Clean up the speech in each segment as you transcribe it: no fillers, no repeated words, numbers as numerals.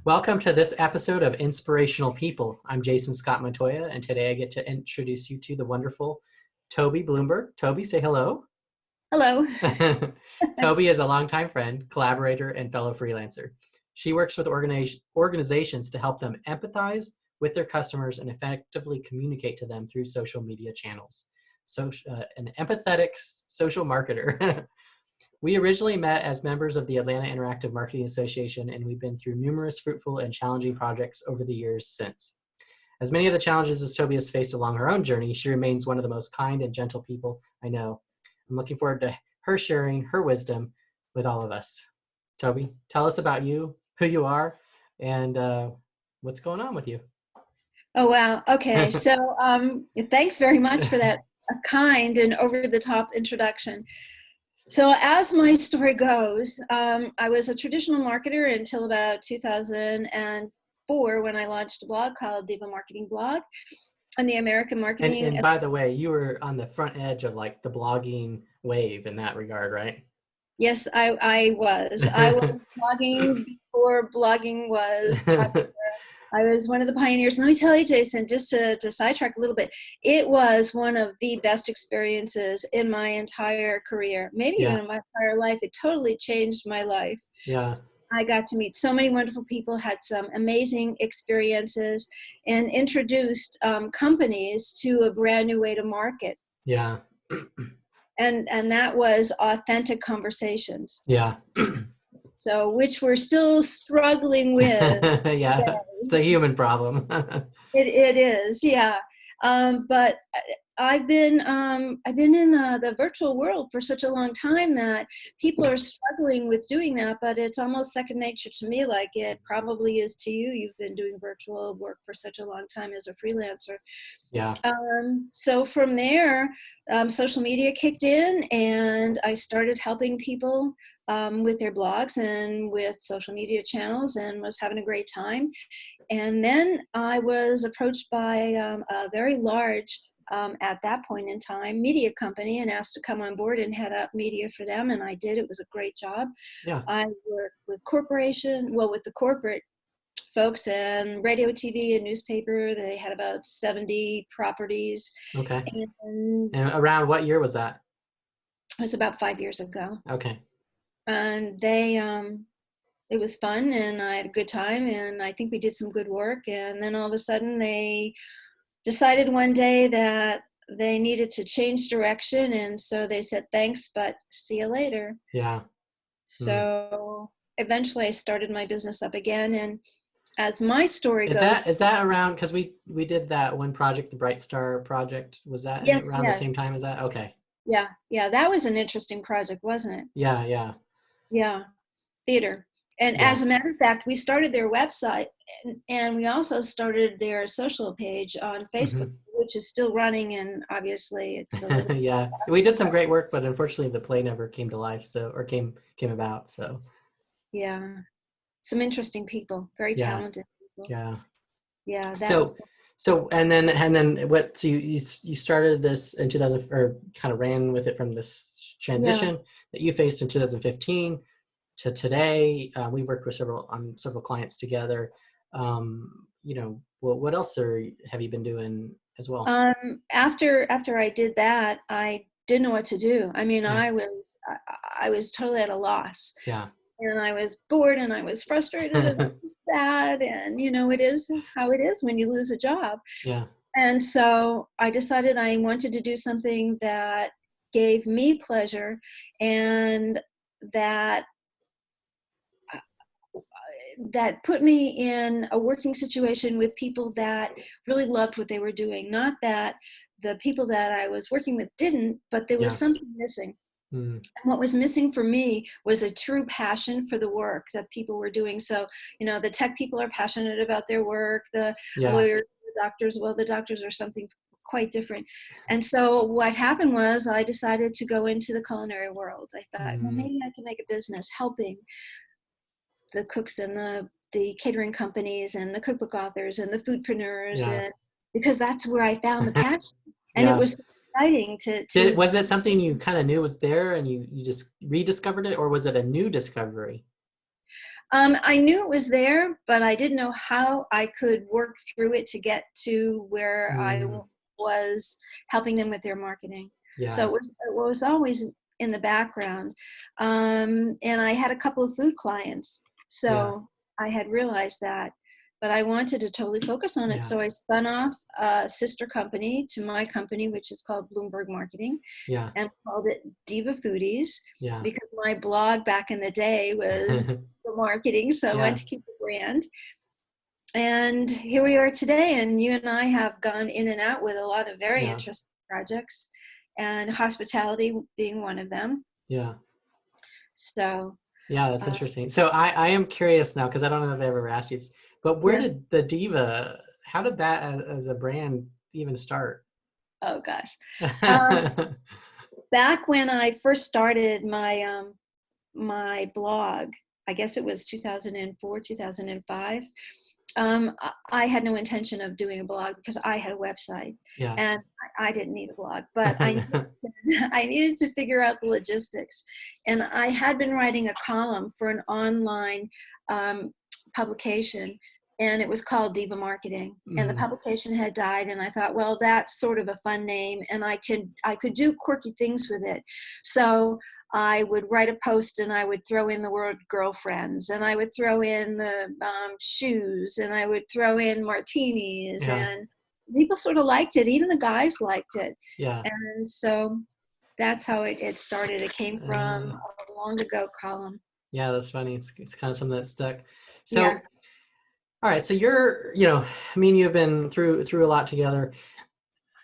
Welcome to this episode of Inspirational People. I'm Jason Scott Montoya, and today I get to introduce you to the wonderful Toby Bloomberg. Toby, say hello. Hello. Toby is a longtime friend, collaborator, and fellow freelancer. She works with organizations to help them empathize with their customers and effectively communicate to them through social media channels. So, an empathetic social marketer. We originally met as members of the Atlanta Interactive Marketing Association, and we've been through numerous fruitful and challenging projects over the years since. As many of the challenges as Toby has faced along her own journey, she remains one of the most kind and gentle people I know. I'm looking forward to her sharing her wisdom with all of us. Toby, tell us about you, who you are, and what's going on with you. Oh, wow. Okay. So thanks very much for that kind and over-the-top introduction. So as my story goes, I was a traditional marketer until about 2004 when I launched a blog called Diva Marketing Blog on the American Marketing. And by the way, you were on the front edge of like the blogging wave in that regard, right? Yes, I was. I was blogging before blogging was popular. I was one of the pioneers. Let me tell you, Jason, just to sidetrack a little bit, it was one of the best experiences in my entire career, maybe even in my entire life. It totally changed my life. Yeah. I got to meet so many wonderful people, had some amazing experiences, and introduced companies to a brand new way to market. Yeah. And that was authentic conversations. Yeah. So, which we're still struggling with. Yeah, today. it's a human problem. It is, yeah. But I've been in the virtual world for such a long time that people are struggling with doing that, but it's almost second nature to me, like it probably is to you. You've been doing virtual work for such a long time as a freelancer. Yeah. So from there, social media kicked in, and I started helping people with their blogs and with social media channels, and was having a great time. And then I was approached by a very large, at that point in time, media company, and asked to come on board and head up media for them. And I did. It was a great job. Yeah. I worked with with the corporate folks, and radio, TV, and newspaper. They had about 70 properties. Okay. And around what year was that? it was about 5 years ago. Okay. And they, it was fun, and I had a good time, and I think we did some good work. And then all of a sudden they decided one day that they needed to change direction, and so they said, thanks, but see you later. Yeah. So eventually I started my business up again, and as my story goes... Is that around, because we did that one project, the Bright Star project, was that around the same time as that? Okay. Yeah, that was an interesting project, wasn't it? Yeah, theater. And as a matter of fact, we started their website, and we also started their social page on Facebook, which is still running, and obviously it's a little yeah, we did some great work, but unfortunately the play never came to life, or came about. So yeah, some interesting people, very talented people. Yeah. So and then what? So you started this in 2000, or kind of ran with it from this transition that you faced in 2015 to today. We worked with several clients together. What else have you been doing as well? After I did that, I didn't know what to do. I mean, I was totally at a loss. Yeah. And I was bored, and I was frustrated, and I was sad, and it is how it is when you lose a job. Yeah. And so I decided I wanted to do something that gave me pleasure, and that put me in a working situation with people that really loved what they were doing. Not that the people that I was working with didn't, but there was something missing. And what was missing for me was a true passion for the work that people were doing. So, the tech people are passionate about their work, the lawyers, the doctors, well, the doctors are something quite different. And so what happened was I decided to go into the culinary world. I thought, well, maybe I can make a business helping the cooks and the catering companies and the cookbook authors and the foodpreneurs, and because that's where I found the passion. And it was exciting to was it something you kind of knew was there and you just rediscovered it, or was it a new discovery? I knew it was there, but I didn't know how I could work through it to get to where I was helping them with their marketing. Yeah. So it was always in the background. And I had a couple of food clients. So I had realized that, but I wanted to totally focus on it. So I spun off a sister company to my company, which is called Bloomberg Marketing, and called it Diva Foodies, because my blog back in the day was marketing. So I wanted to keep the brand. And here we are today. And you and I have gone in and out with a lot of very interesting projects, and hospitality being one of them. Yeah. So. Yeah, that's interesting. So I am curious now, because I don't know if I ever asked you, but where did the Diva, how did that as a brand even start? Oh gosh. Back when I first started my my blog, I guess it was 2004, 2005. I had no intention of doing a blog because I had a website, and I didn't need a blog, but I needed to figure out the logistics. And I had been writing a column for an online publication, and it was called Diva Marketing, and the publication had died. And I thought, well, that's sort of a fun name, and I could do quirky things with it. So I would write a post, and I would throw in the word girlfriends, and I would throw in the shoes, and I would throw in martinis, and people sort of liked it. Even the guys liked it. And so that's how it started. It came from a long ago column. Yeah, that's funny. It's kind of something that stuck. So, all right. So you're, me and you have been through a lot together.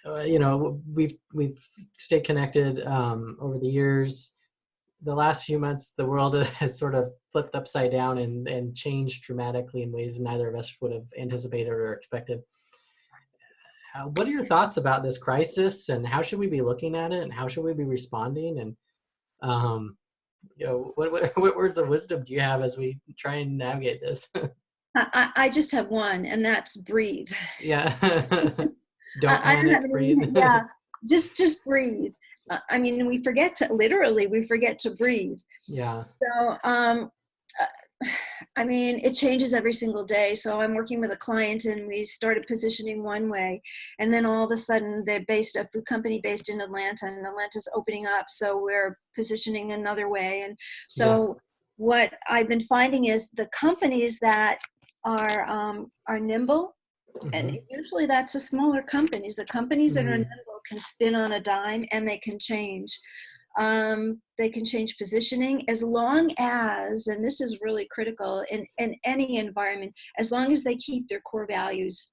We've stayed connected over the years. The last few months, the world has sort of flipped upside down and changed dramatically in ways neither of us would have anticipated or expected. What are your thoughts about this crisis, and how should we be looking at it, and how should we be responding? And what words of wisdom do you have as we try and navigate this? I just have one, and that's breathe. Yeah. Don't panic, breathe. Just breathe. I mean, we forget to breathe. Yeah. So, I mean, it changes every single day. So I'm working with a client, and we started positioning one way, and then all of a sudden they're a food company based in Atlanta, and Atlanta's opening up. So we're positioning another way. And so what I've been finding is the companies that are nimble, and usually that's the smaller companies. The companies that are nimble can spin on a dime, and they can change. They can change positioning, as long as, and this is really critical in any environment, as long as they keep their core values.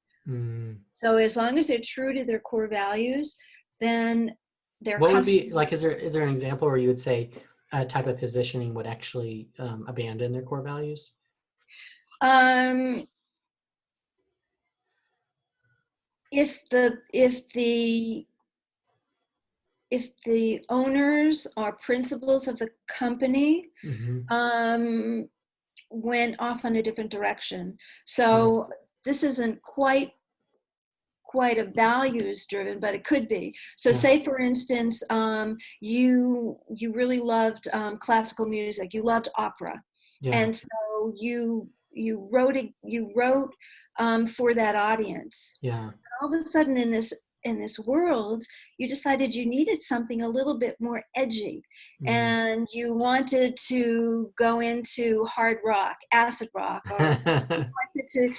So as long as they're true to their core values, then what would be like, is there an example where you would say a type of positioning would actually abandon their core values? If the owners or principals of the company went off on a different direction. So this isn't quite a values driven, but it could be. So say, for instance, you really loved classical music, you loved opera, and so you wrote for that audience. All of a sudden in this world, you decided you needed something a little bit more edgy, and you wanted to go into hard rock, acid rock, or you wanted to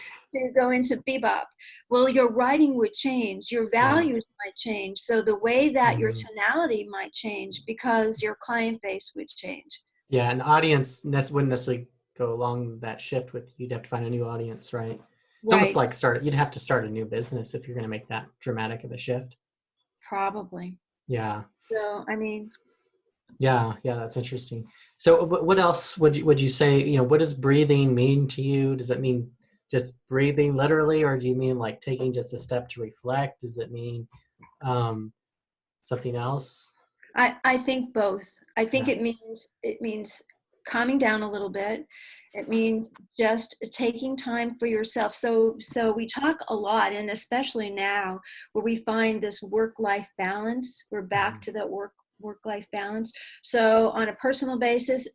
go into bebop. Well, your writing would change, your values might change, so the way that your tonality might change, because your client base would change. Yeah, an audience wouldn't necessarily go along that shift with, you'd have to find a new audience, right? It's almost like you'd have to start a new business if you're going to make that dramatic of a shift. Probably. Yeah. So, I mean. Yeah, that's interesting. So what else would you say, what does breathing mean to you? Does it mean just breathing literally, or do you mean like taking just a step to reflect? Does it mean something else? I think both. I think it means calming down a little bit. It means just taking time for yourself. So we talk a lot, and especially now where we find this work-life balance, we're back to that work-life balance. So on a personal basis,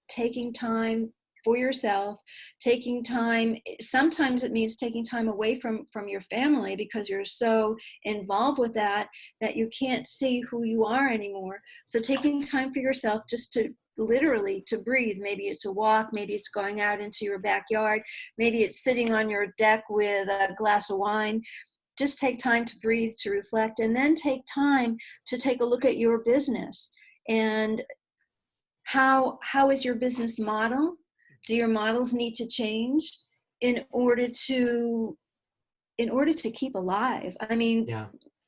taking time for yourself, taking time. Sometimes it means taking time away from your family because you're so involved with that you can't see who you are anymore. So taking time for yourself just to literally to breathe. Maybe it's a walk, maybe it's going out into your backyard, maybe it's sitting on your deck with a glass of wine. Just take time to breathe, to reflect, and then take time to take a look at your business. And how is your business model? Do your models need to change in order to keep alive? I mean,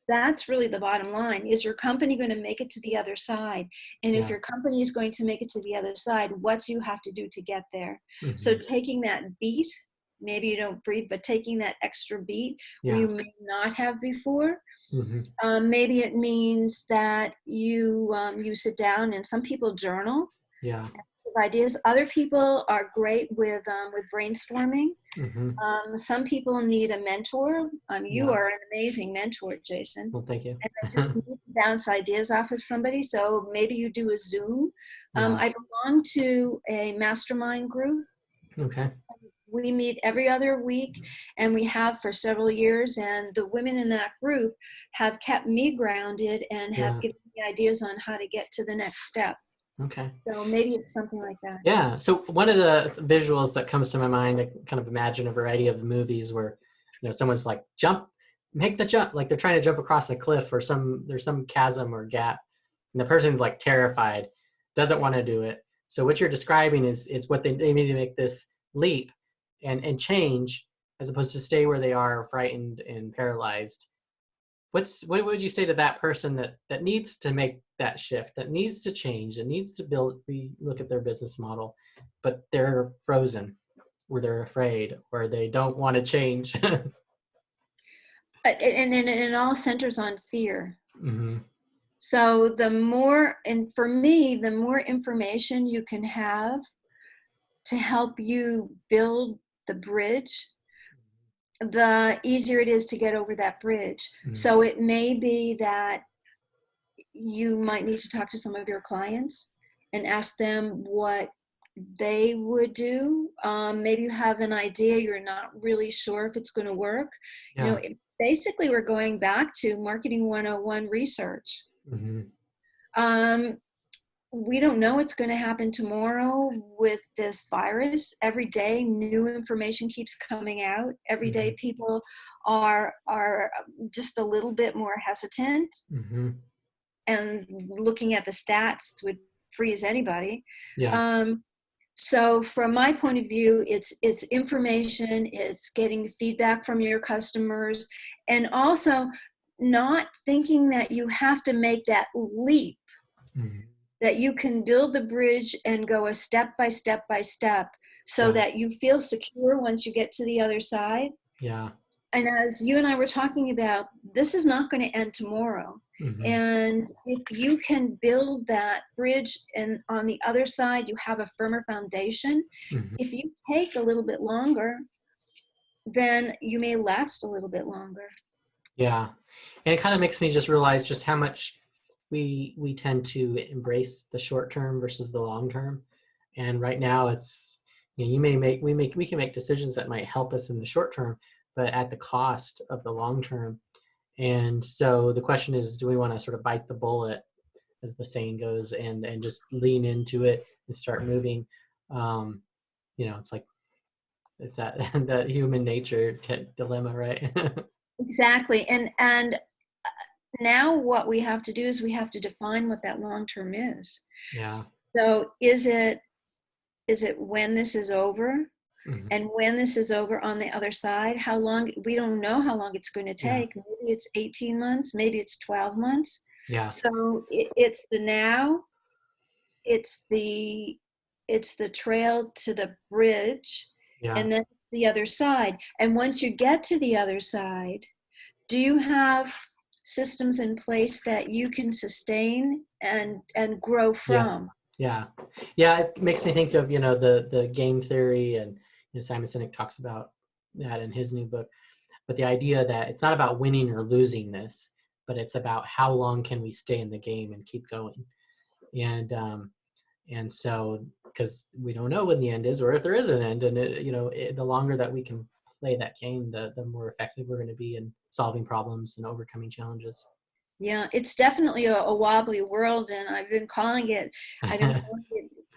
that's really the bottom line. Is your company going to make it to the other side? And if your company is going to make it to the other side, what do you have to do to get there? Mm-hmm. So taking that beat, maybe you don't breathe, but taking that extra beat where you may not have before. Mm-hmm. Maybe it means that you sit down, and some people journal. Yeah. Ideas. Other people are great with brainstorming. Mm-hmm. Some people need a mentor. You are an amazing mentor, Jason. Well, thank you. And I just need to bounce ideas off of somebody. So maybe you do a Zoom. I belong to a mastermind group. Okay. We meet every other week, and we have for several years. And the women in that group have kept me grounded and have given me ideas on how to get to the next step. Okay. So maybe it's something like that. Yeah. So one of the visuals that comes to my mind, I kind of imagine a variety of movies where, someone's like, make the jump, like they're trying to jump across a cliff or there's some chasm or gap, and the person's like terrified, doesn't want to do it. So what you're describing is what they need to make this leap and change, as opposed to stay where they are, frightened and paralyzed. What would you say to that person that needs to make that shift, that needs to change, that needs to look at their business model, but they're frozen, or they're afraid, or they don't want to change? And it all centers on fear. Mm-hmm. So for me, the more information you can have to help you build the bridge, the easier it is to get over that bridge. Mm-hmm. So it may be that you might need to talk to some of your clients and ask them what they would do. Maybe you have an idea, you're not really sure if it's going to work. Yeah. Basically, we're going back to Marketing 101 research. Mm-hmm. We don't know what's going to happen tomorrow with this virus. Every day, new information keeps coming out. Every mm-hmm. day, people are just a little bit more hesitant. Mm-hmm. And looking at the stats would freeze anybody. Yeah. So from my point of view, it's information, it's getting feedback from your customers, and also not thinking that you have to make that leap. Mm-hmm. That you can build the bridge and go a step by step by step, so that you feel secure once you get to the other side. Yeah. And as you and I were talking about, this is not going to end tomorrow. Mm-hmm. And if you can build that bridge, and on the other side you have a firmer foundation, mm-hmm. if you take a little bit longer, then you may last a little bit longer. Yeah. And it kind of makes me just realize just how much we tend to embrace the short term versus the long term. And right now it's, we can make decisions that might help us in the short term, but at the cost of the long term. And so the question is, do we want to sort of bite the bullet, as the saying goes, and just lean into it and start moving? It's like, it's that human nature dilemma, right? Exactly. And now what we have to do is we have to define what that long term is. Yeah. So is it when this is over? Mm-hmm. And when this is over on the other side, how long? We don't know how long it's going to take. Yeah. Maybe it's 18 months, maybe it's 12 months. Yeah. So it's the now, it's the trail to the bridge, and then it's the other side. And once you get to the other side, do you have systems in place that you can sustain and grow from? Yes. Yeah. It makes me think of, the game theory, and Simon Sinek talks about that in his new book. But the idea that it's not about winning or losing this, but it's about how long can we stay in the game and keep going. And And so, because we don't know when the end is, or if there is an end, and the longer that we can play that game, the more effective we're going to be in solving problems and overcoming challenges. Yeah, it's definitely a wobbly world, and I've been calling it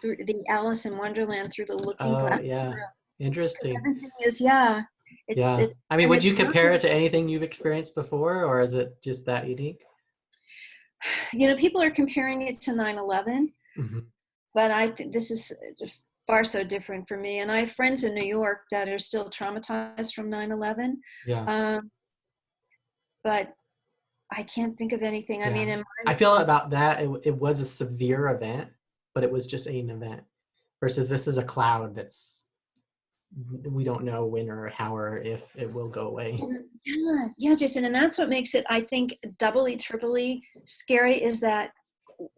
through the Alice in Wonderland through the looking glass. Oh, yeah. Because Interesting. everything is, yeah, Yeah. it's I mean, and would it's you compare not, it to anything you've experienced before, or is it just that unique? people are comparing it to 9/11, Mm-hmm. but I think this is far so different for me. And I have friends in New York that are still traumatized from 9/11. Yeah. Um, but I can't think of anything. I Yeah. mean, I feel about that, it was a severe event, but it was just an event versus this is a cloud that's, we don't know when or how or if it will go away. yeah, yeah, Jason. And that's what makes it, I think, doubly, triply scary is that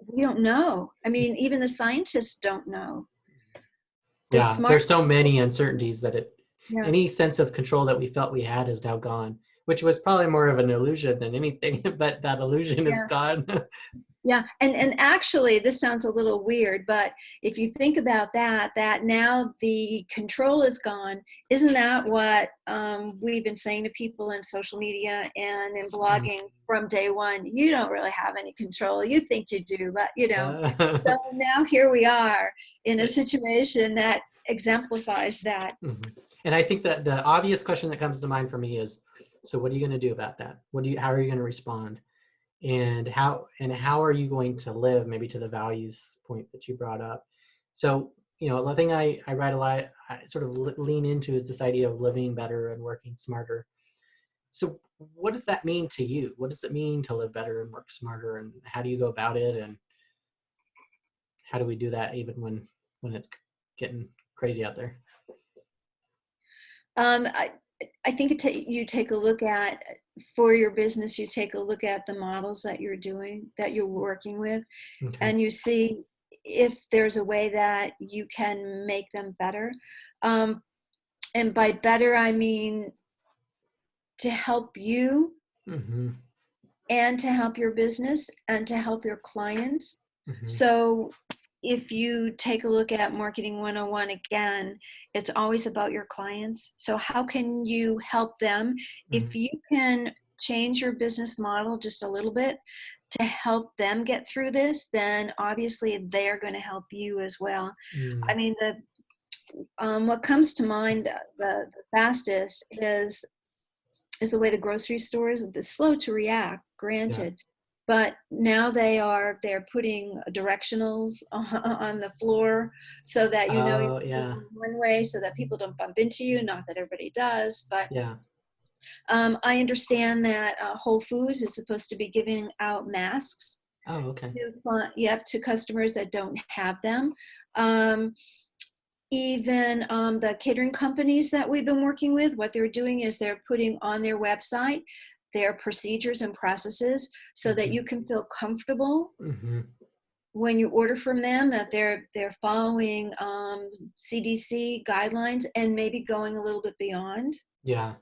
we don't know. I mean, even the scientists don't know. The Yeah, smart there's so people, many uncertainties that yeah. any sense of control that we felt we had is now gone, which was probably more of an illusion than anything, but that illusion is Yeah. gone. Yeah, and actually, this sounds a little weird, but if you think about that now the control is gone, isn't that what we've been saying to people in social media and in Mm. blogging from day one? You don't really have any control. You think you do, but you don't. Uh, So now here we are in a situation that exemplifies that. Mhm. And I think that the obvious question that comes to mind for me is, so what are you going to do about that? How are you going to respond? And how are you going to live, maybe to the values point that you brought up? So, the thing I write a lot, I sort of lean into is this idea of living better and working smarter. So what does that mean to you? What does it mean to live better and work smarter? And how do you go about it? And how do we do that even when it's getting crazy out there? Um, I, I think you take a look at, for your business, you take a look at the models that you're working with, Okay. and you see if there's a way that you can make them better. Um, and by better, I mean to help you Mm-hmm. and to help your business and to help your clients. Mm-hmm. So if you take a look at Marketing 101 again, it's always about your clients. So how can you help them? Mm-hmm. If you can change your business model just a little bit to help them get through this, then obviously they're going to help you as well. Mm-hmm. I mean, what comes to mind the fastest is the way the grocery stores are slow to react, Yeah. granted, but now they're putting directionals on the floor so that you know you're Oh, yeah. going one way so that people don't bump into you. Not that everybody does, but Yeah. I understand that Whole Foods is supposed to be giving out masks Oh, okay. to customers that don't have them. Um, Even the catering companies that we've been working with, what they're doing is they're putting on their website their procedures and processes so that Mm-hmm. you can feel comfortable Mm-hmm. when you order from them, that they're following CDC guidelines and maybe going a little bit beyond. Yeah.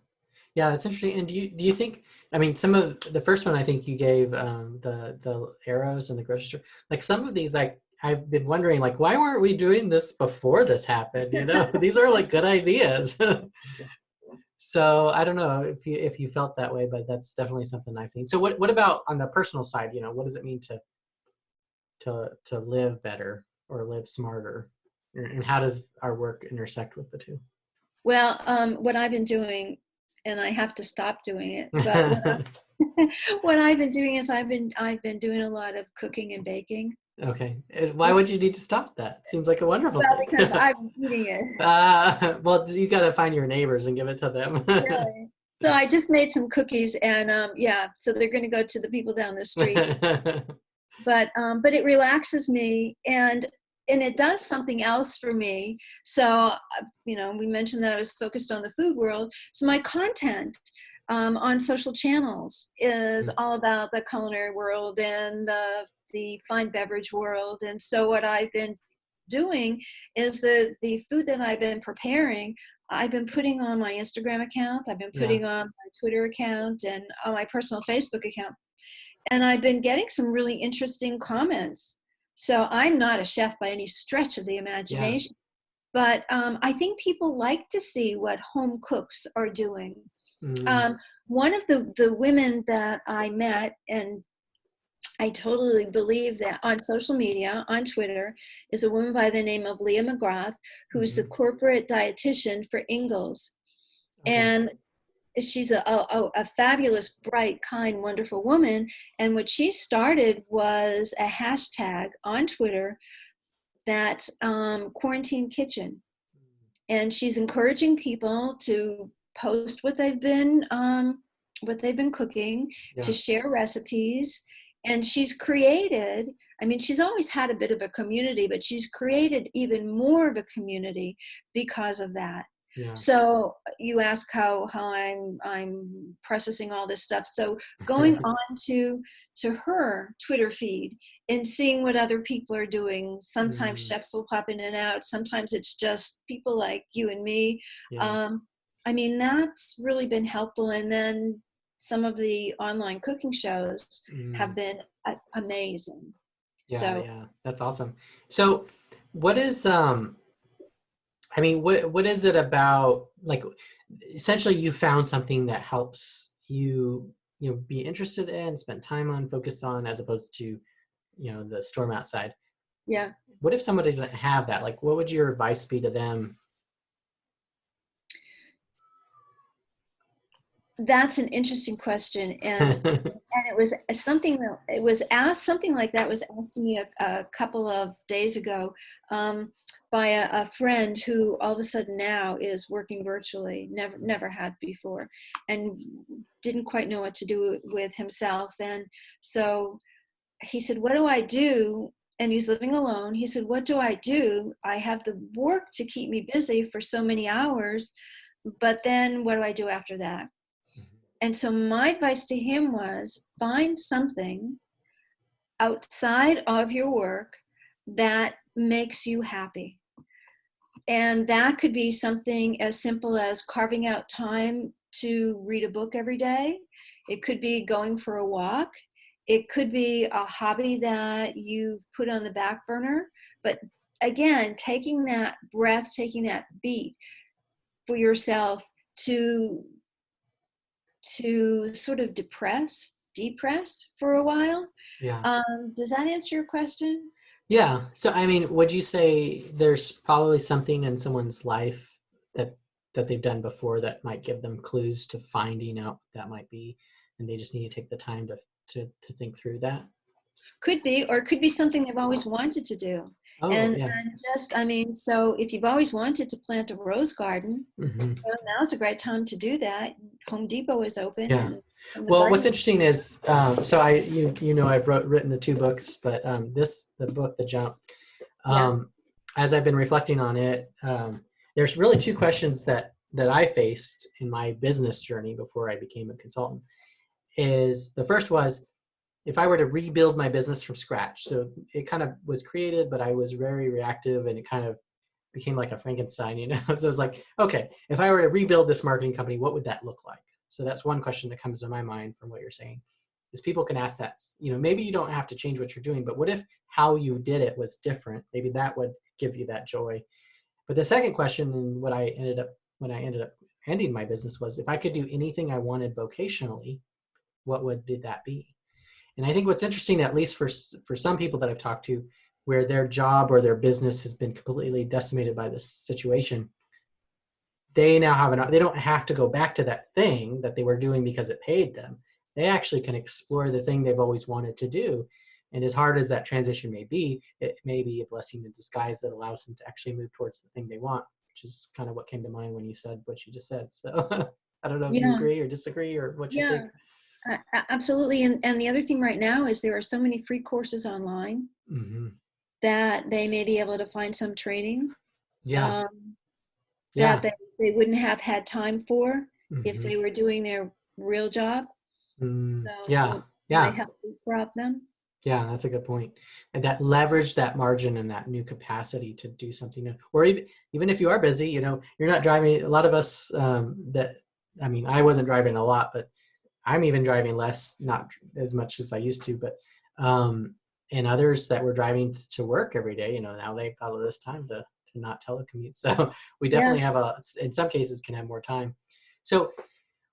Yeah, that's interesting. And do you think, I mean, some of the first one I think you gave, the arrows and the grocery store, like some of these, like I've been wondering, like, why weren't we doing this before this happened? These are like good ideas. So I don't know if you felt that way, but that's definitely something I've seen. So what about on the personal side? What does it mean to live better or live smarter, and how does our work intersect with the two? Well, what I've been doing, and I have to stop doing it, but what I've been doing is I've been doing a lot of cooking and baking. Okay. Why would you need to stop that? Seems like a wonderful Well, thing. because I've been eating it. Well, you got to find your neighbors and give it to them. Really. So I just made some cookies, and yeah, so they're going to go to the people down the street. But it relaxes me, and it does something else for me. So we mentioned that I was focused on the food world. So my content on social channels is all about the culinary world and the fine beverage world. And so what I've been doing is the food that I've been preparing, I've been putting on my Instagram account, I've been Yeah. putting on my Twitter account and on my personal Facebook account. And I've been getting some really interesting comments So I'm not a chef by any stretch of the imagination. But I think people like to see what home cooks are doing. One of the women that I met, and I totally believe that on social media, on Twitter, is a woman by the name of Leah Mcgrath, who is the corporate dietitian for Ingalls. And she's a fabulous, bright, kind, wonderful woman. And what she started was a hashtag on Twitter that's quarantine kitchen. And she's encouraging people to post what they've been cooking, to share recipes. And she's created, I mean, she's always had a bit of a community, but she's created even more of a community because of that. Yeah. So you ask how I'm processing all this stuff. So going on to her Twitter feed and seeing what other people are doing. Sometimes chefs will pop in and out. Sometimes it's just people like you and me. Yeah. I mean, that's really been helpful. And then some of the online cooking shows have been amazing. Yeah, that's awesome. So what is I mean, what is it about, like, essentially you found something that helps you be interested in, spend time on, focused on, as opposed to, the storm outside. Yeah. What if somebody doesn't have that? Like, what would your advice be to them? That's an interesting question. And it was something that something like that was asked to me a couple of days ago by a friend who all of a sudden now is working virtually, never had before, and didn't quite know what to do with himself. And so he said, what do I do? And he's living alone. He said, what do I do? I have the work to keep me busy for so many hours, but then what do I do after that? And so my advice to him was, find something outside of your work that makes you happy. And that could be something as simple as carving out time to read a book every day. It could be going for a walk. It could be a hobby that you've put on the back burner. But again, taking that breath, taking that beat for yourself to sort of depress for a while. Yeah. Does that answer your question? Yeah. So, I mean, would you say there's probably something in someone's life that they've done before that might give them clues to finding out what that might be, and they just need to take the time to think through that? Could be, or it could be something they've always wanted to do. Oh, and yeah. just, I mean, so if you've always wanted to plant a rose garden, well, now's a great time to do that. Home Depot is open. Yeah. Well, what's interesting is, so I've written the 2 books, but the book, The Jump, as I've been reflecting on it, there's really 2 questions that I faced in my business journey before I became a consultant. Is the first was, if I were to rebuild my business from scratch. So it kind of was created, but I was very reactive, and it kind of became like a Frankenstein, So I was like, okay, if I were to rebuild this marketing company, what would that look like? So that's one question that comes to my mind from what you're saying, is people can ask that, maybe you don't have to change what you're doing, but what if how you did it was different? Maybe that would give you that joy. But the second question, and when I ended up ending my business, was, if I could do anything I wanted vocationally, what would that be? And I think what's interesting, at least for some people that I've talked to, where their job or their business has been completely decimated by this situation, they now they don't have to go back to that thing that they were doing because it paid them. They actually can explore the thing they've always wanted to do. And as hard as that transition may be, it may be a blessing in disguise that allows them to actually move towards the thing they want, which is kind of what came to mind when you said what you just said. So I don't know if you agree or disagree, or what you think. Absolutely. And the other thing right now is there are so many free courses online that they may be able to find some training that they wouldn't have had time for if they were doing their real job. So might help prop them. Yeah, that's a good point. And that leverage that margin and that new capacity to do something new. Or even if you are busy, you're not driving. A lot of us I wasn't driving a lot, but I'm even driving less, not as much as I used to, but, and and others that were driving to work every day, now they've got all this time to not telecommute. So we definitely have in some cases can have more time. So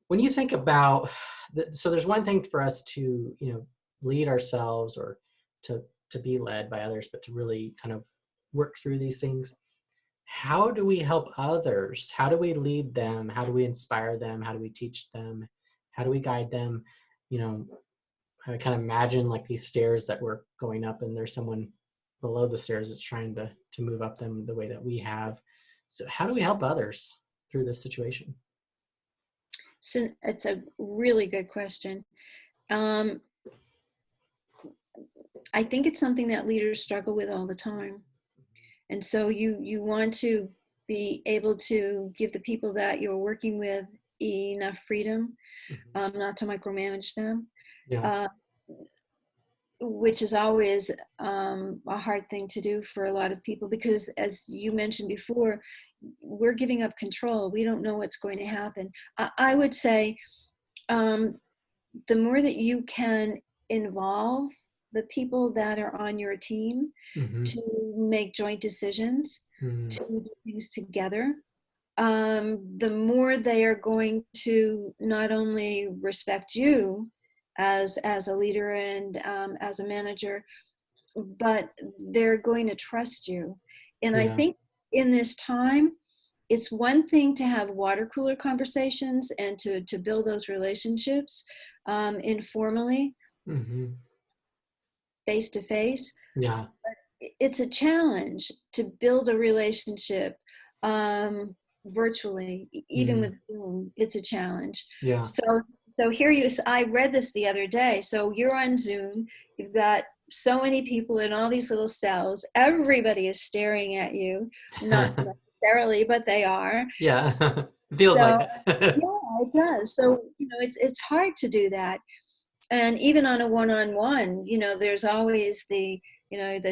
when you think about, so there's one thing for us to, lead ourselves or to be led by others, but to really kind of work through these things. How do we help others? How do we lead them? How do we inspire them? How do we teach them? How do we guide them? I kind of imagine like these stairs that we're going up, and there's someone below the stairs that's trying to move up them the way that we have. So how do we help others through this situation? So it's a really good question. I think it's something that leaders struggle with all the time. And so you want to be able to give the people that you're working with enough freedom, not to micromanage them, which is always a hard thing to do for a lot of people, because as you mentioned before, we're giving up control. We don't know what's going to happen. I would say the more that you can involve the people that are on your team to make joint decisions, to do things together, the more they are going to not only respect you as a leader and as a manager, but they're going to trust you. And I think in this time, it's one thing to have water cooler conversations and to build those relationships informally, face to face. Yeah. It's a challenge to build a relationship virtually, even with Zoom. It's a challenge. Yeah. So here I read this the other day. So you're on Zoom, you've got so many people in all these little cells. Everybody is staring at you, not necessarily, but they are. Yeah. Feels like that. Yeah, it does. So, it's hard to do that. And even on a one-on-one, there's always the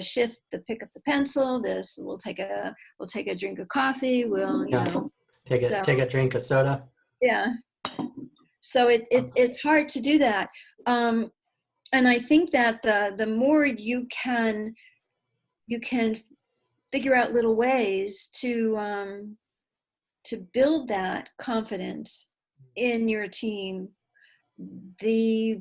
shift, the pick up the pencil, we'll take a drink of coffee. We'll, take a drink of soda. Yeah. So it's hard to do that. And I think that the more you can figure out little ways to build that confidence in your team, the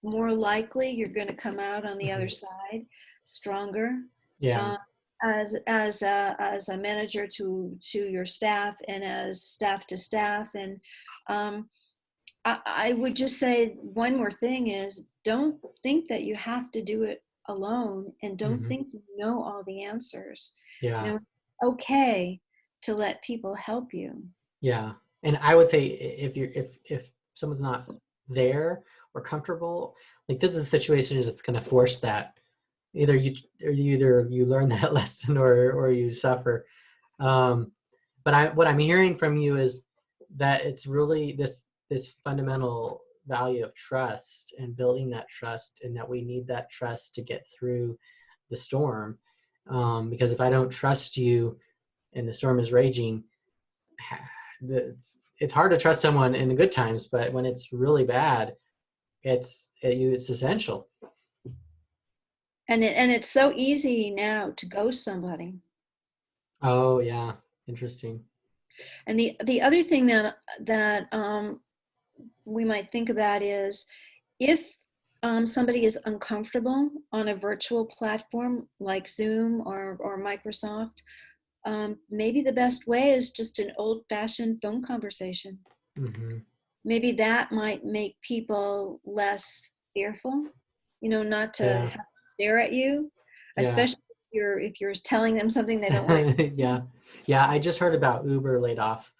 more likely you're going to come out on the other side stronger. Yeah. As a manager to your staff, and as staff to staff. And I would just say one more thing is, don't think that you have to do it alone, and don't think you know all the answers. Yeah. Okay to let people help you. Yeah. And I would say if someone's not there or comfortable, like this is a situation that's going to force that. Either you learn that lesson or you suffer. But what I'm hearing from you is that it's really this fundamental value of trust and building that trust, and that we need that trust to get through the storm. Because if I don't trust you and the storm is raging, it's hard to trust someone in the good times, but when it's really bad, it's essential. And it's so easy now to ghost somebody. Oh yeah, interesting. And the other thing that we might think about is, if somebody is uncomfortable on a virtual platform like Zoom or Microsoft, maybe the best way is just an old-fashioned phone conversation. Maybe that might make people less fearful, not to have to stare at you, especially if you're telling them something they don't want. Yeah. I just heard about Uber laid off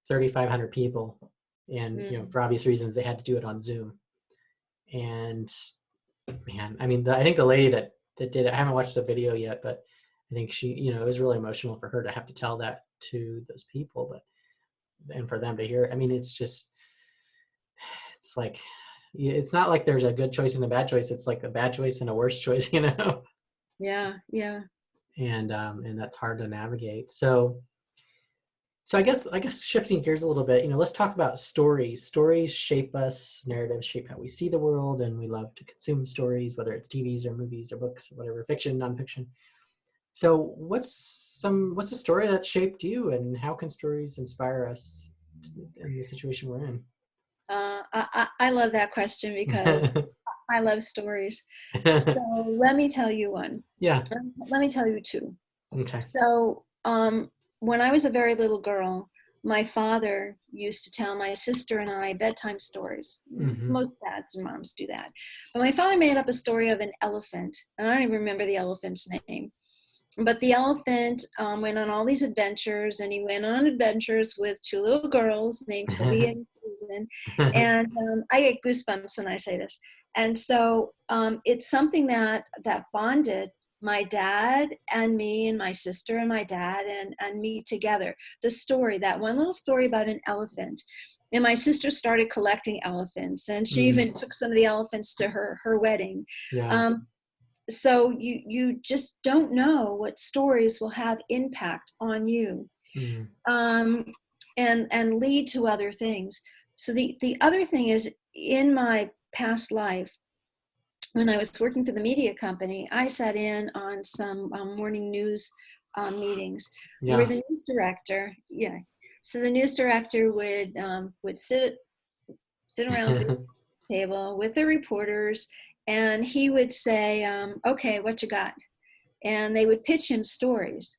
3,500 people, and for obvious reasons they had to do it on Zoom. And man, I mean, I think the lady that did it, I haven't watched the video yet, but I think she, it was really emotional for her to have to tell that to those people, and for them to hear it. I mean, it's like, it's not like there's a good choice and a bad choice. It's like a bad choice and a worse choice, Yeah. And that's hard to navigate. So So I guess shifting gears a little bit, let's talk about stories. Stories shape us, narratives shape how we see the world, and we love to consume stories, whether it's TVs or movies or books or whatever, fiction, nonfiction. So what's a story that shaped you, and how can stories inspire us in the situation we're in? I love that question because I love stories. So let me tell you one. Yeah. Let me tell you two. Okay. So when I was a very little girl, my father used to tell my sister and I bedtime stories. Mm-hmm. Most dads and moms do that. But my father made up a story of an elephant, and I don't even remember the elephant's name. But the elephant went on all these adventures, and he went on adventures with two little girls named Toby and Susan. And I get goosebumps when I say this. And so it's something that bonded my dad and me and my sister and my dad and me together. The story, that one little story about an elephant. And my sister started collecting elephants, and she even took some of the elephants to her wedding. Yeah. So you just don't know what stories will have impact on you, and lead to other things. So the other thing is, in my past life, when I was working for the media company, I sat in on some morning news meetings where the news director, so the news director would sit around the table with the reporters, and he would say, okay, what you got? And they would pitch him stories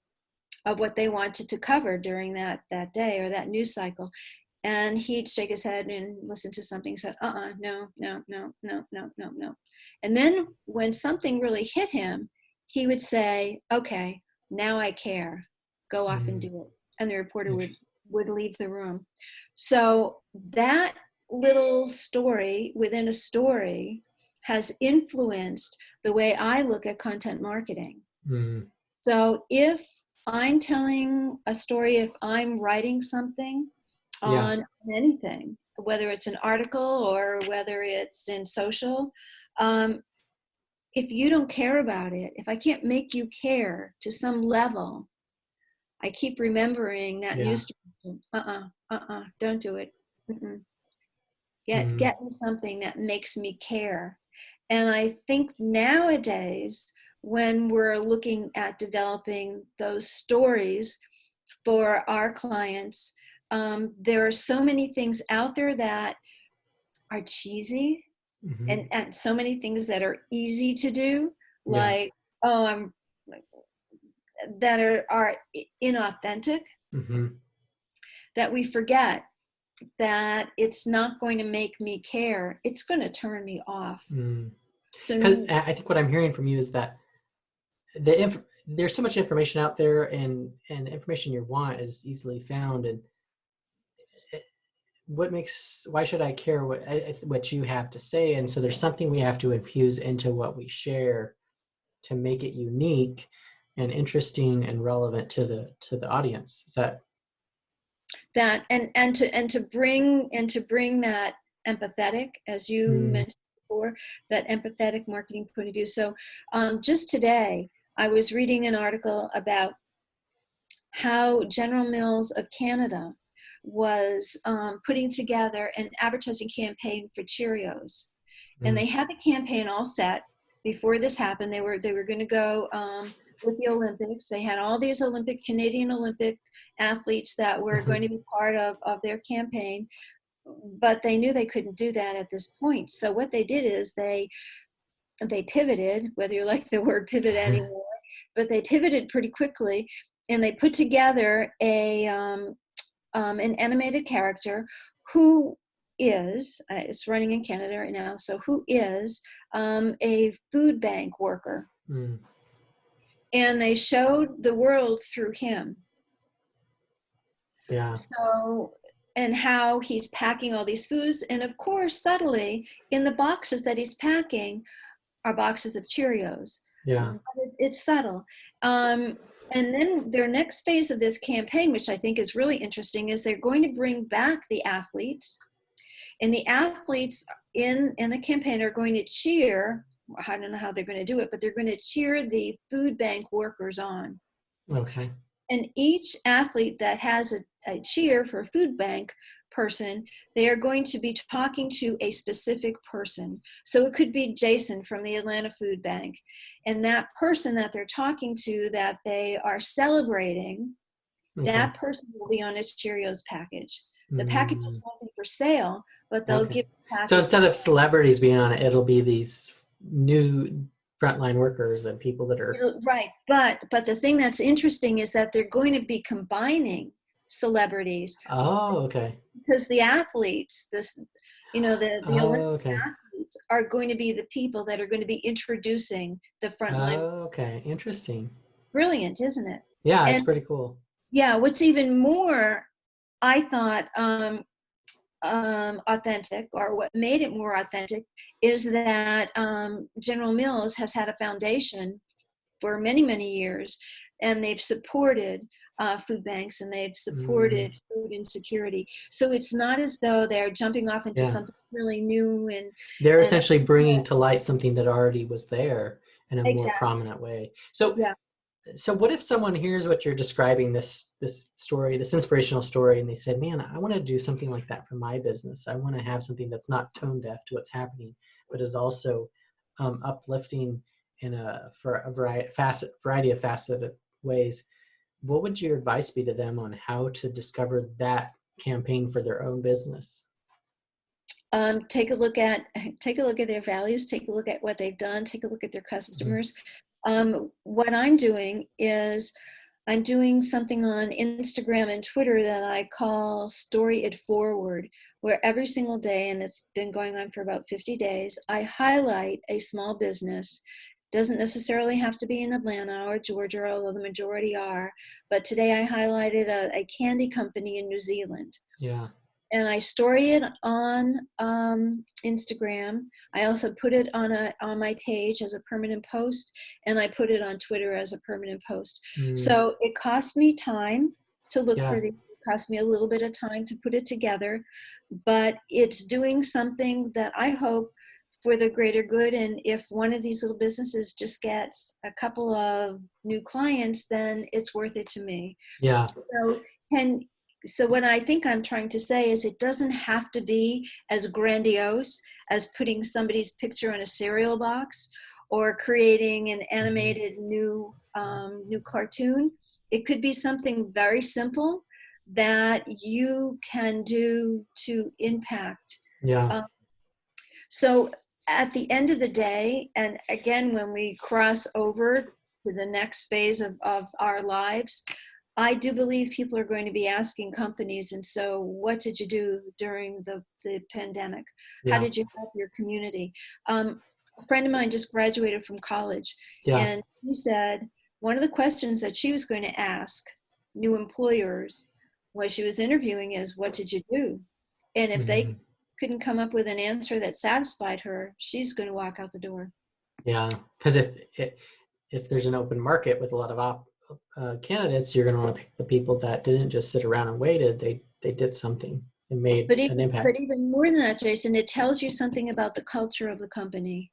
of what they wanted to cover during that day or that news cycle. And he'd shake his head and listen to something, said, no. And then when something really hit him, he would say, okay, now I care. Go off and do it. And the reporter would leave the room. So that little story within a story has influenced the way I look at content marketing. So if I'm telling a story, if I'm writing something on anything, whether it's an article or whether it's in social, if you don't care about it, if I can't make you care to some level, I keep remembering that news. Don't do it. Get me something that makes me care. And I think nowadays, when we're looking at developing those stories for our clients, there are so many things out there that are cheesy, and so many things that are easy to do, like that are inauthentic, that we forget that it's not going to make me care. It's going to turn me off. So I think what I'm hearing from you is that there's so much information out there, and the information you want is easily found. And why should I care what you have to say? And so there's something we have to infuse into what we share to make it unique and interesting and relevant to the audience. Is that to bring that empathetic, as you mentioned before, that empathetic marketing point of view. So just today, I was reading an article about how General Mills of Canada was putting together an advertising campaign for Cheerios. And they had the campaign all set before this happened. They were going to go with the Olympics. They had all these Canadian Olympic athletes that were going to be part of their campaign, but they knew they couldn't do that at this point. So what they did is they pivoted, whether you like the word pivot anymore, but they pivoted pretty quickly, and they put together an animated character who is, it's running in Canada right now, so who is a food bank worker. And they showed the world through him. So, and how he's packing all these foods. And of course, subtly, in the boxes that he's packing are boxes of Cheerios. It's subtle. And then their next phase of this campaign, which I think is really interesting, is they're going to bring back the athletes. And the athletes in the campaign are going to cheer, I don't know how they're going to do it, but they're going to cheer the food bank workers on. Okay. And each athlete that has a cheer for a food bank person, they are going to be talking to a specific person. So it could be Jason from the Atlanta Food Bank. And that person that they're talking to, that they are celebrating, that person will be on its Cheerios package. The packages won't be for sale, but they'll give packages. So instead of celebrities being on it, it'll be these new frontline workers and people that are right. But the thing that's interesting is that they're going to be combining celebrities. Oh, okay. Because the athletes, the Olympic athletes are going to be the people that are going to be introducing the frontline. Oh, okay. Interesting. Brilliant, isn't it? Yeah, it's pretty cool. Yeah, what's even more, I thought, authentic, or what made it more authentic, is that General Mills has had a foundation for many, many years, and they've supported food banks, and they've supported food insecurity. So it's not as though they're jumping off into something really new, and they're essentially bringing to light something that already was there in a more prominent way. So So what if someone hears what you're describing, this story, this inspirational story, and they said, man, I want to do something like that for my business. I want to have something that's not tone deaf to what's happening, but is also uplifting for a variety of faceted ways. What would your advice be to them on how to discover that campaign for their own business? Take a look at their values, take a look at what they've done, take a look at their customers. What I'm doing is I'm doing something on Instagram and Twitter that I call Story It Forward, where every single day, and it's been going on for about 50 days, I highlight a small business. Doesn't necessarily have to be in Atlanta or Georgia, although the majority are. But today I highlighted a candy company in New Zealand. Yeah. And I story it on Instagram. I also put it on my page as a permanent post, and I put it on Twitter as a permanent post. So it cost me time to look for it cost me a little bit of time to put it together, but it's doing something that I hope for the greater good. And if one of these little businesses just gets a couple of new clients, then it's worth it to me. Yeah. So what I think I'm trying to say is it doesn't have to be as grandiose as putting somebody's picture on a cereal box or creating an animated new cartoon. It could be something very simple that you can do to impact. Yeah. So at the end of the day, and again, when we cross over to the next phase of our lives, I do believe people are going to be asking companies, and so what did you do during the pandemic? How did you help your community? A friend of mine just graduated from college, and she said one of the questions that she was going to ask new employers while she was interviewing is, what did you do? And if they couldn't come up with an answer that satisfied her, she's going to walk out the door. Yeah, because if there's an open market with a lot of candidates, you're going to want to pick the people that didn't just sit around and waited. They did something and made an impact. But even more than that, Jason, it tells you something about the culture of the company.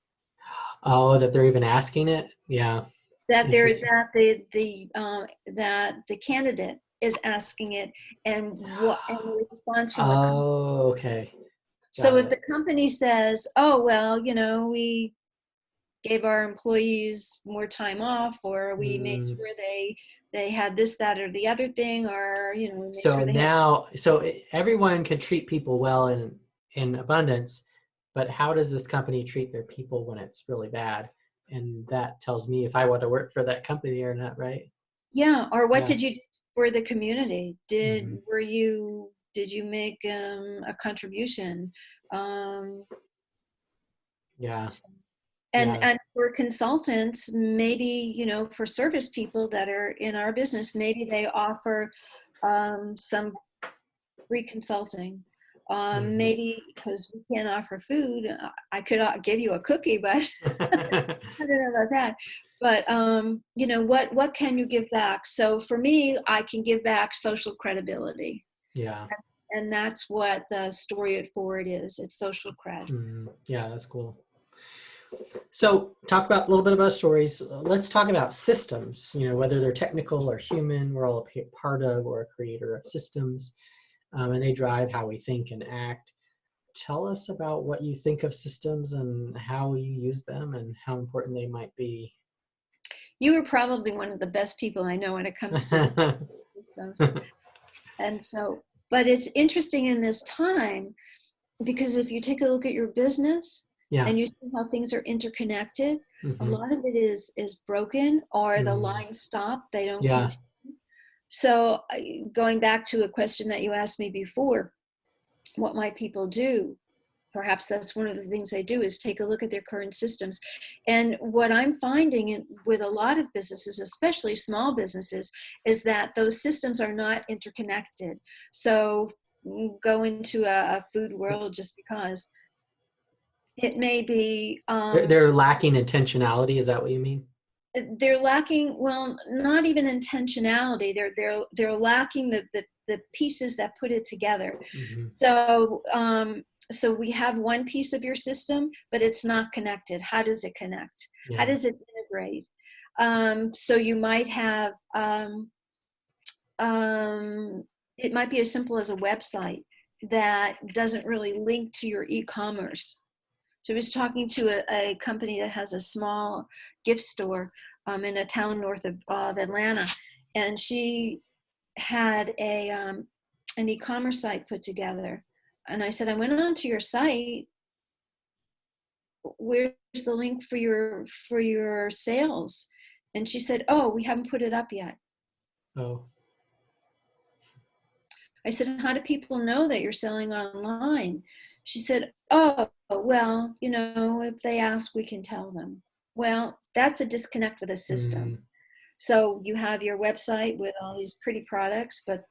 Oh, that they're even asking it? Yeah. That the candidate is asking it, and the response from the company. Oh, okay. So if the company says, oh, well, we gave our employees more time off, or we made sure they had this, that, or the other thing, or we made sure they so everyone can treat people well in abundance, but how does this company treat their people when it's really bad? And that tells me if I want to work for that company or not, right? Yeah. Or what did you do for the community? Did you make a contribution? And for consultants, maybe, for service people that are in our business, maybe they offer some free consulting. Maybe because we can't offer food, I could give you a cookie, but I don't know about that. But, what can you give back? So for me, I can give back social credibility. Yeah. And that's what the Story It Forward is. It's social cred. Yeah, that's cool. So talk about a little bit about stories. Let's talk about systems, whether they're technical or human. We're all a part of or a creator of systems, and they drive how we think and act. Tell us about what you think of systems and how you use them and how important they might be. You are probably one of the best people I know when it comes to systems. And so, but it's interesting in this time, because if you take a look at your business and you see how things are interconnected, a lot of it is broken, or the lines stop, they don't continue. So going back to a question that you asked me before, what might people do? Perhaps that's one of the things they do, is take a look at their current systems. And what I'm finding with a lot of businesses, especially small businesses, is that those systems are not interconnected. So go into a food world just because it may be they're lacking intentionality. Is that what you mean? They're lacking, well, not even intentionality. They're lacking the pieces that put it together. So we have one piece of your system, but it's not connected. How does it connect? How does it integrate? So you might have, it might be as simple as a website that doesn't really link to your e-commerce. So I was talking to a company that has a small gift store in a town north of Atlanta, and she had an e-commerce site put together. And I said, I went onto your site. Where's the link for your sales? And she said, oh, we haven't put it up yet. Oh. I said, how do people know that you're selling online? She said, oh, well, if they ask, we can tell them. Well, that's a disconnect with the system. So you have your website with all these pretty products, but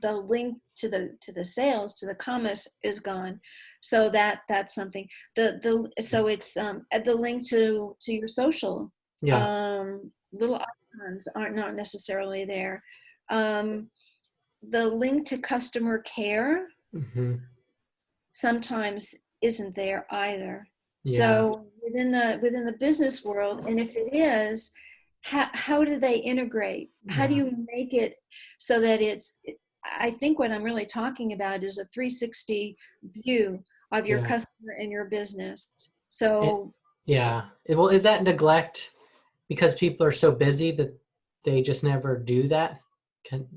the link to the sales, to the commerce, is gone. So that's something. So it's the link to your social. Little icons are not necessarily there. The link to customer care sometimes isn't there either. So within the business world, and if it is, how do they integrate? How do you make it so that I think what I'm really talking about is a 360 view of your customer and your business. So well, is that neglect because people are so busy that they just never do that?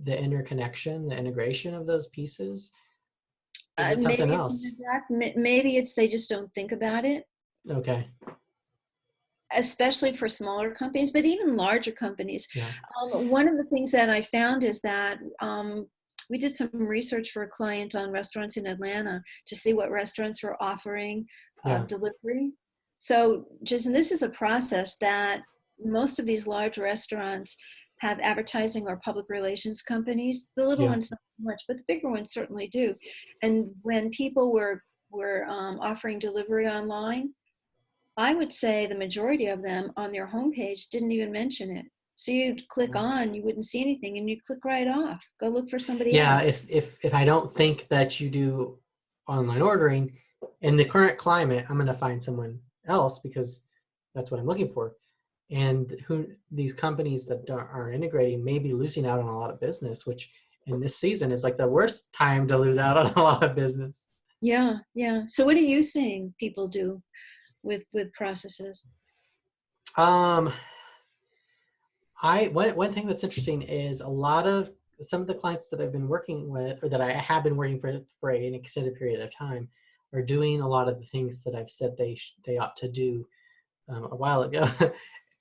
The interconnection, the integration of those pieces? Is it something else? Maybe it's they just don't think about it. Okay. Especially for smaller companies, but even larger companies. One of the things that I found is that we did some research for a client on restaurants in Atlanta to see what restaurants were offering delivery. So and this is a process that most of these large restaurants have advertising or public relations companies. The little ones not so much, but the bigger ones certainly do. And when people were offering delivery online, I would say the majority of them on their homepage didn't even mention it. So you'd click on, you wouldn't see anything, and you'd click right off. Go look for somebody else. If I don't think that you do online ordering in the current climate, I'm going to find someone else because that's what I'm looking for. And these companies that aren't integrating may be losing out on a lot of business, which in this season is like the worst time to lose out on a lot of business. Yeah. So what are you seeing people do with processes? One thing that's interesting is some of the clients that I've been working with, or that I have been working for an extended period of time, are doing a lot of the things that I've said they ought to do a while ago.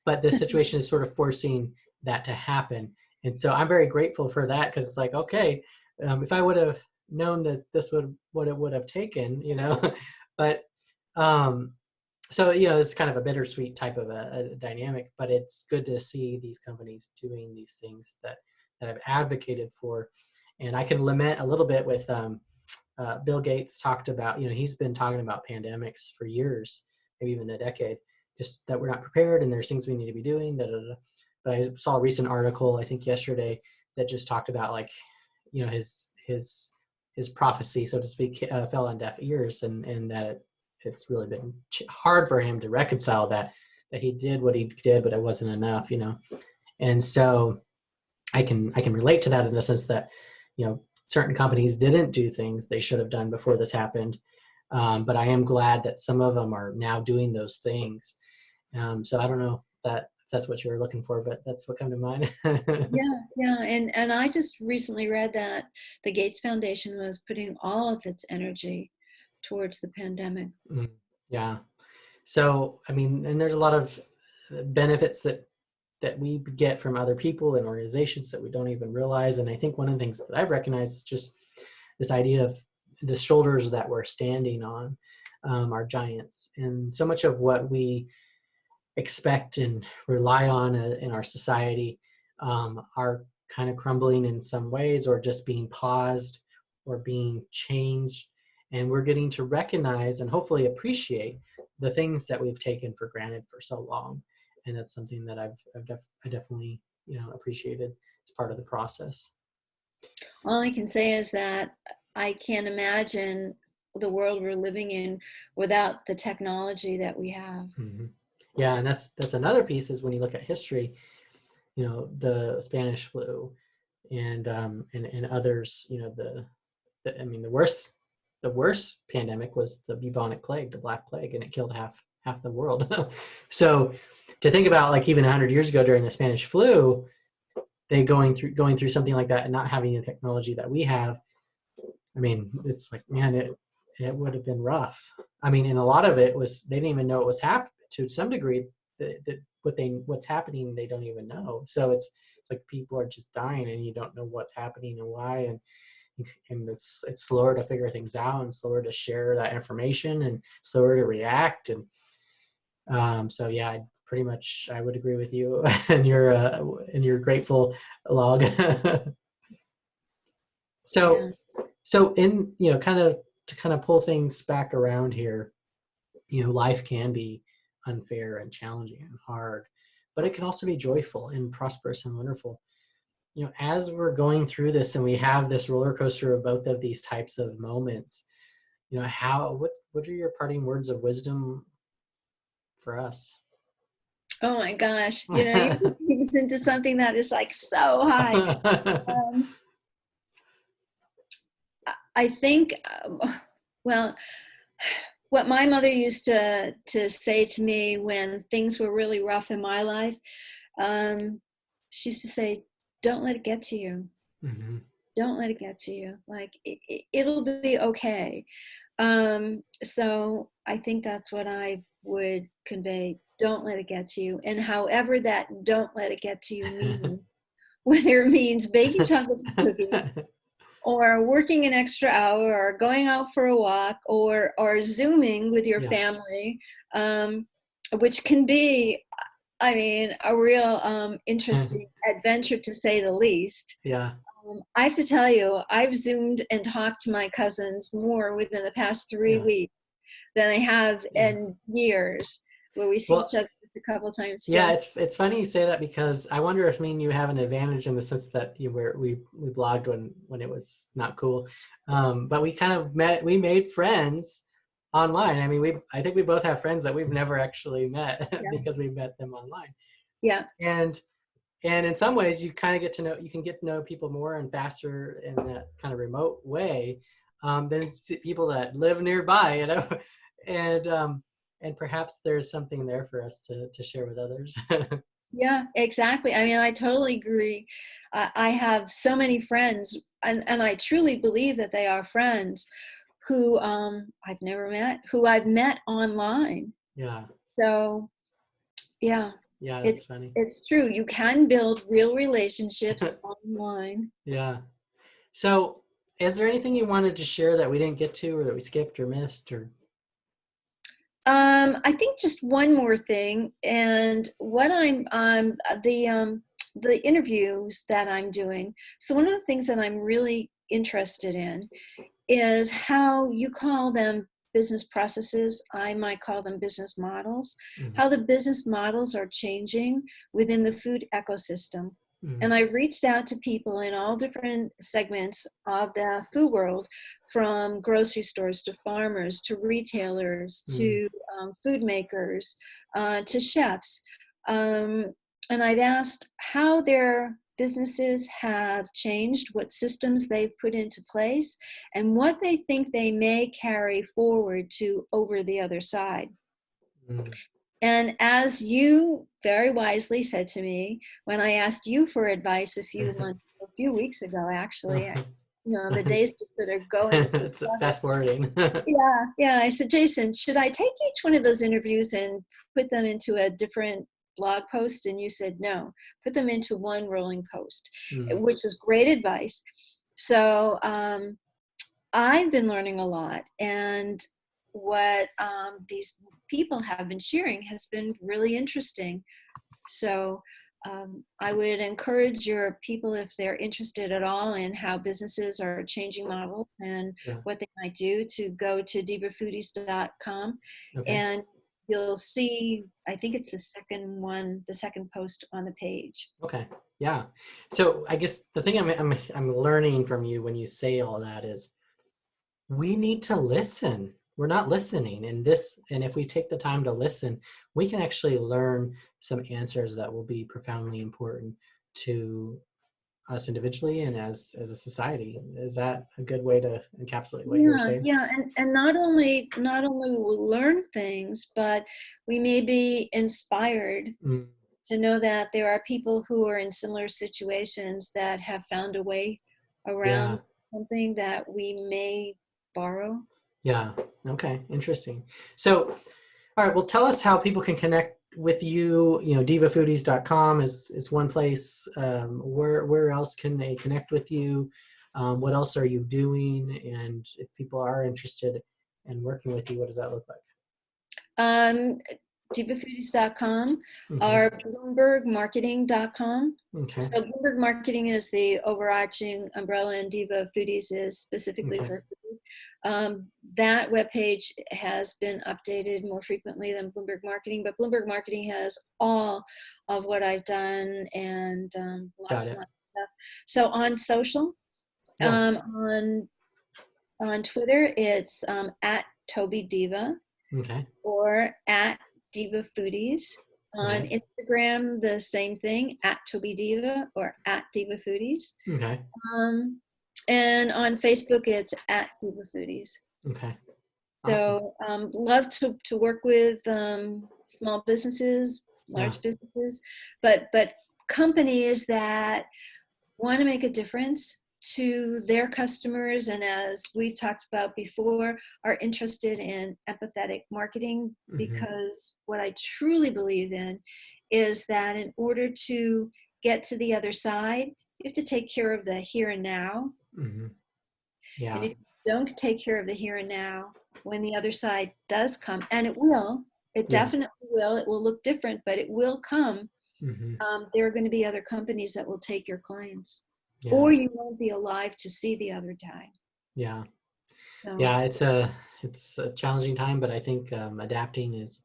But the situation is sort of forcing that to happen. And so I'm very grateful for that, because it's like, okay, if I would have known that this what it would have taken, but so, it's kind of a bittersweet type of a dynamic, but it's good to see these companies doing these things that I've advocated for. And I can lament a little bit with Bill Gates talked about, he's been talking about pandemics for years, maybe even a decade, just that we're not prepared and there's things we need to be doing. But I saw a recent article, I think yesterday, that just talked about his prophecy, so to speak, fell on deaf ears, and that it's really been hard for him to reconcile that he did what he did, but it wasn't enough, And so I can relate to that in the sense that, certain companies didn't do things they should have done before this happened. But I am glad that some of them are now doing those things. So I don't know if that's what you were looking for, but that's what came to mind. Yeah. And I just recently read that the Gates Foundation was putting all of its energy towards the pandemic. Yeah. So, I mean, and there's a lot of benefits that we get from other people and organizations that we don't even realize. And I think one of the things that I've recognized is just this idea of the shoulders that we're standing on are giants. And so much of what we expect and rely on in our society are kind of crumbling in some ways, or just being paused or being changed. And we're getting to recognize and hopefully appreciate the things that we've taken for granted for so long. And that's something that I definitely, appreciated as part of the process. All I can say is that I can't imagine the world we're living in without the technology that we have. Mm-hmm. Yeah, and that's another piece is when you look at history, the Spanish flu and others, the worst pandemic was the bubonic plague, the Black Plague, and it killed half the world. So to think about, like, even 100 years ago during the Spanish flu, they going through something like that and not having the technology that we have, I mean, it's like, man, it would have been rough. I mean, and a lot of it was they didn't even know it was happening to some degree. That what's happening, they don't even know. So it's like people are just dying and you don't know what's happening and why, and it's slower to figure things out and slower to share that information and slower to react. And so yeah, I would agree with you and your grateful log. So Yeah. so in kind of pull things back around here, life can be unfair and challenging and hard, but it can also be joyful and prosperous and wonderful. As we're going through this and we have this roller coaster of both of these types of moments, what are your parting words of wisdom for us? Oh my gosh. You put things into something that is like so high. I think, well, what my mother used to say to me when things were really rough in my life, she used to say, don't let it get to you. Mm-hmm. Don't let it get to you. Like, it'll be okay. So I think that's what I would convey. Don't let it get to you. And however that don't let it get to you means, whether it means baking chocolate cookies, or working an extra hour, or going out for a walk, or Zooming with your family, which can be, I mean, a real interesting adventure, to say the least. Yeah. I have to tell you, I've Zoomed and talked to my cousins more within the past 3 weeks than I have in years, where we see each other a couple of times. Yeah, it's funny you say that, because I wonder if me and you have an advantage in the sense that we blogged when it was not cool, but we kind of made friends online. I mean, I think we both have friends that we've never actually met because we met them online. Yeah. And in some ways, you kind of get to know people more and faster in that kind of remote way than people that live nearby, and perhaps there's something there for us to share with others. Yeah, exactly. I mean, I totally agree. I have so many friends, and I truly believe that they are friends who I've never met, who I've met online. Yeah. So, yeah. Yeah, that's funny. It's true. You can build real relationships online. Yeah. So, is there anything you wanted to share that we didn't get to, or that we skipped or missed, or? I think just one more thing, and what the interviews that I'm doing. So one of the things that I'm really interested in is how you call them business processes. I might call them business models. Mm-hmm. How the business models are changing within the food ecosystem. And I reached out to people in all different segments of the food world, from grocery stores to farmers to retailers to food makers to chefs. And I've asked how their businesses have changed, what systems they've put into place, and what they think they may carry forward to over the other side. And as you very wisely said to me, when I asked you for advice a few weeks ago, actually, the days just sort of going together. It's fast forwarding. Yeah. I said, Jason, should I take each one of those interviews and put them into a different blog post? And you said, no, put them into one rolling post, which was great advice. So I've been learning a lot, and what these people have been sharing has been really interesting. So I would encourage your people, if they're interested at all in how businesses are changing models and what they might do, to go to divafoodies.com. And you'll see, I think it's the second post on the page. Okay. Yeah. So I guess the thing I'm learning from you when you say all that is, we need to listen. We're not listening, and if we take the time to listen, we can actually learn some answers that will be profoundly important to us individually and as a society. Is that a good way to encapsulate what you're saying? Yeah, and not only we'll learn things, but we may be inspired to know that there are people who are in similar situations that have found a way around something that we may borrow. Yeah. Okay. Interesting. So, all right. Well, tell us how people can connect with you. Divafoodies.com is one place. Where else can they connect with you? What else are you doing? And if people are interested in working with you, what does that look like? Divafoodies.com or BloombergMarketing.com. Okay. So Bloomberg Marketing is the overarching umbrella, and Diva Foodies is specifically for food. That webpage has been updated more frequently than Bloomberg Marketing, but Bloomberg Marketing has all of what I've done and lots of stuff. So on social, on Twitter, it's at Toby Diva, or at Diva Foodies. On Instagram, the same thing, at Toby Diva or at Diva Foodies. And on Facebook, it's at Diva Foodies. Okay. So love to work with small businesses, large businesses, but companies that want to make a difference to their customers, and as we've talked about before, are interested in empathetic marketing, because what I truly believe in is that in order to get to the other side, you have to take care of the here and now. And if you don't take care of the here and now, when the other side does come, and it definitely will, it will look different, but it will come. There are going to be other companies that will take your clients. Or you won't be alive to see the other time. It's a challenging time, but I think adapting is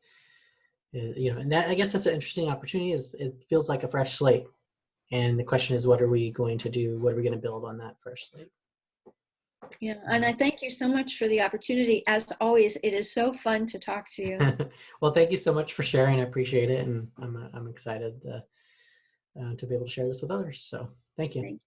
and that, I guess that's an interesting opportunity. Is it feels like a fresh slate, and the question is, what are we going to do? What are we going to build on that fresh slate? Yeah, and I thank you so much for the opportunity. As always, it is so fun to talk to you. Well, thank you so much for sharing. I appreciate it, and I'm excited to be able to share this with others. So thank you.